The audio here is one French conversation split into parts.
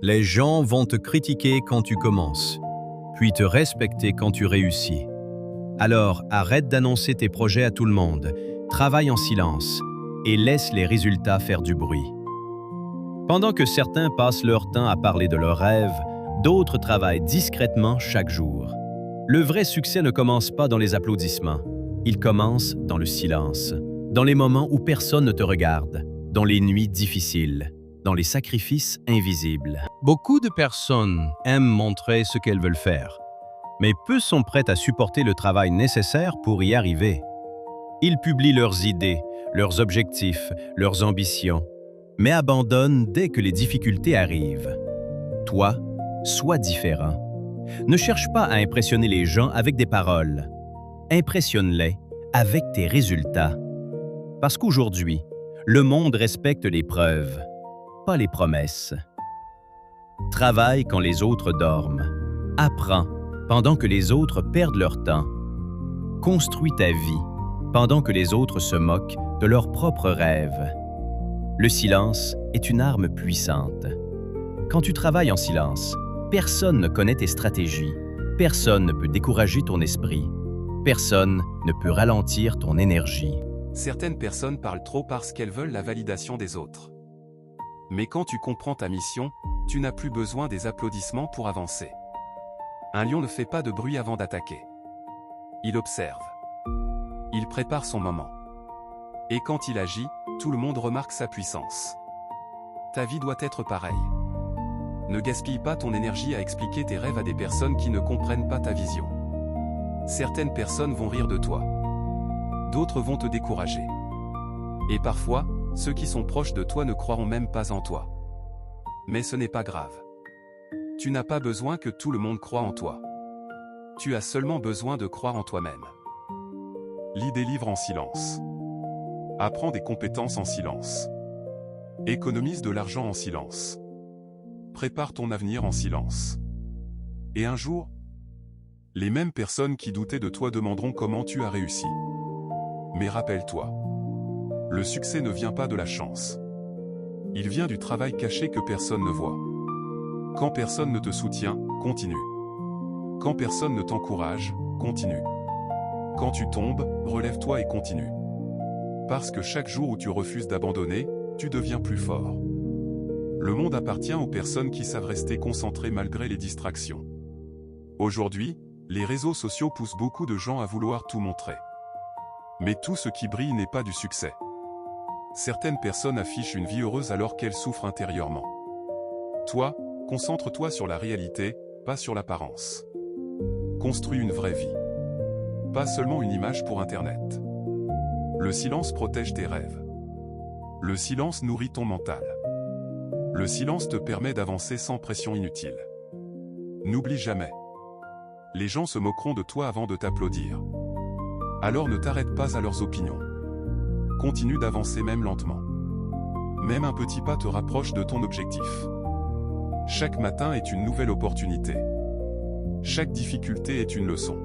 Les gens vont te critiquer quand tu commences, puis te respecter quand tu réussis. Alors arrête d'annoncer tes projets à tout le monde, travaille en silence et laisse les résultats faire du bruit. Pendant que certains passent leur temps à parler de leurs rêves, d'autres travaillent discrètement chaque jour. Le vrai succès ne commence pas dans les applaudissements, il commence dans le silence, dans les moments où personne ne te regarde, dans les nuits difficiles, dans les sacrifices invisibles. Beaucoup de personnes aiment montrer ce qu'elles veulent faire, mais peu sont prêtes à supporter le travail nécessaire pour y arriver. Ils publient leurs idées, leurs objectifs, leurs ambitions, mais abandonnent dès que les difficultés arrivent. Toi, sois différent. Ne cherche pas à impressionner les gens avec des paroles. Impressionne-les avec tes résultats. Parce qu'aujourd'hui, le monde respecte les preuves, pas les promesses. Travaille quand les autres dorment. Apprends pendant que les autres perdent leur temps. Construis ta vie pendant que les autres se moquent de leurs propres rêves. Le silence est une arme puissante. Quand tu travailles en silence, personne ne connaît tes stratégies, personne ne peut décourager ton esprit, personne ne peut ralentir ton énergie. Certaines personnes parlent trop parce qu'elles veulent la validation des autres. Mais quand tu comprends ta mission, tu n'as plus besoin des applaudissements pour avancer. Un lion ne fait pas de bruit avant d'attaquer. Il observe. Il prépare son moment. Et quand il agit, tout le monde remarque sa puissance. Ta vie doit être pareille. Ne gaspille pas ton énergie à expliquer tes rêves à des personnes qui ne comprennent pas ta vision. Certaines personnes vont rire de toi. D'autres vont te décourager. Et parfois, ceux qui sont proches de toi ne croiront même pas en toi. Mais ce n'est pas grave. Tu n'as pas besoin que tout le monde croie en toi. Tu as seulement besoin de croire en toi-même. Lis des livres en silence. Apprends des compétences en silence. Économise de l'argent en silence. Prépare ton avenir en silence. Et un jour, les mêmes personnes qui doutaient de toi demanderont comment tu as réussi. Mais rappelle-toi, le succès ne vient pas de la chance. Il vient du travail caché que personne ne voit. Quand personne ne te soutient, continue. Quand personne ne t'encourage, continue. Quand tu tombes, relève-toi et continue. Parce que chaque jour où tu refuses d'abandonner, tu deviens plus fort. Le monde appartient aux personnes qui savent rester concentrées malgré les distractions. Aujourd'hui, les réseaux sociaux poussent beaucoup de gens à vouloir tout montrer. Mais tout ce qui brille n'est pas du succès. Certaines personnes affichent une vie heureuse alors qu'elles souffrent intérieurement. Toi, concentre-toi sur la réalité, pas sur l'apparence. Construis une vraie vie. Pas seulement une image pour Internet. Le silence protège tes rêves. Le silence nourrit ton mental. Le silence te permet d'avancer sans pression inutile. N'oublie jamais. Les gens se moqueront de toi avant de t'applaudir. Alors ne t'arrête pas à leurs opinions. Continue d'avancer même lentement. Même un petit pas te rapproche de ton objectif. Chaque matin est une nouvelle opportunité. Chaque difficulté est une leçon.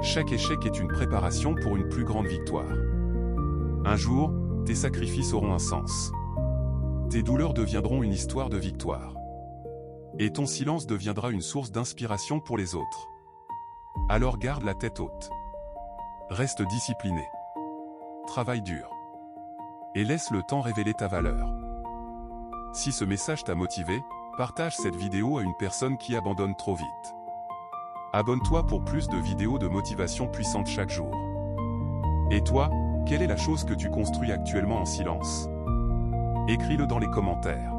Chaque échec est une préparation pour une plus grande victoire. Un jour, tes sacrifices auront un sens. Tes douleurs deviendront une histoire de victoire. Et ton silence deviendra une source d'inspiration pour les autres. Alors garde la tête haute. Reste discipliné. Travaille dur. Et laisse le temps révéler ta valeur. Si ce message t'a motivé, partage cette vidéo à une personne qui abandonne trop vite. Abonne-toi pour plus de vidéos de motivation puissante chaque jour. Et toi, quelle est la chose que tu construis actuellement en silence? Écris-le dans les commentaires.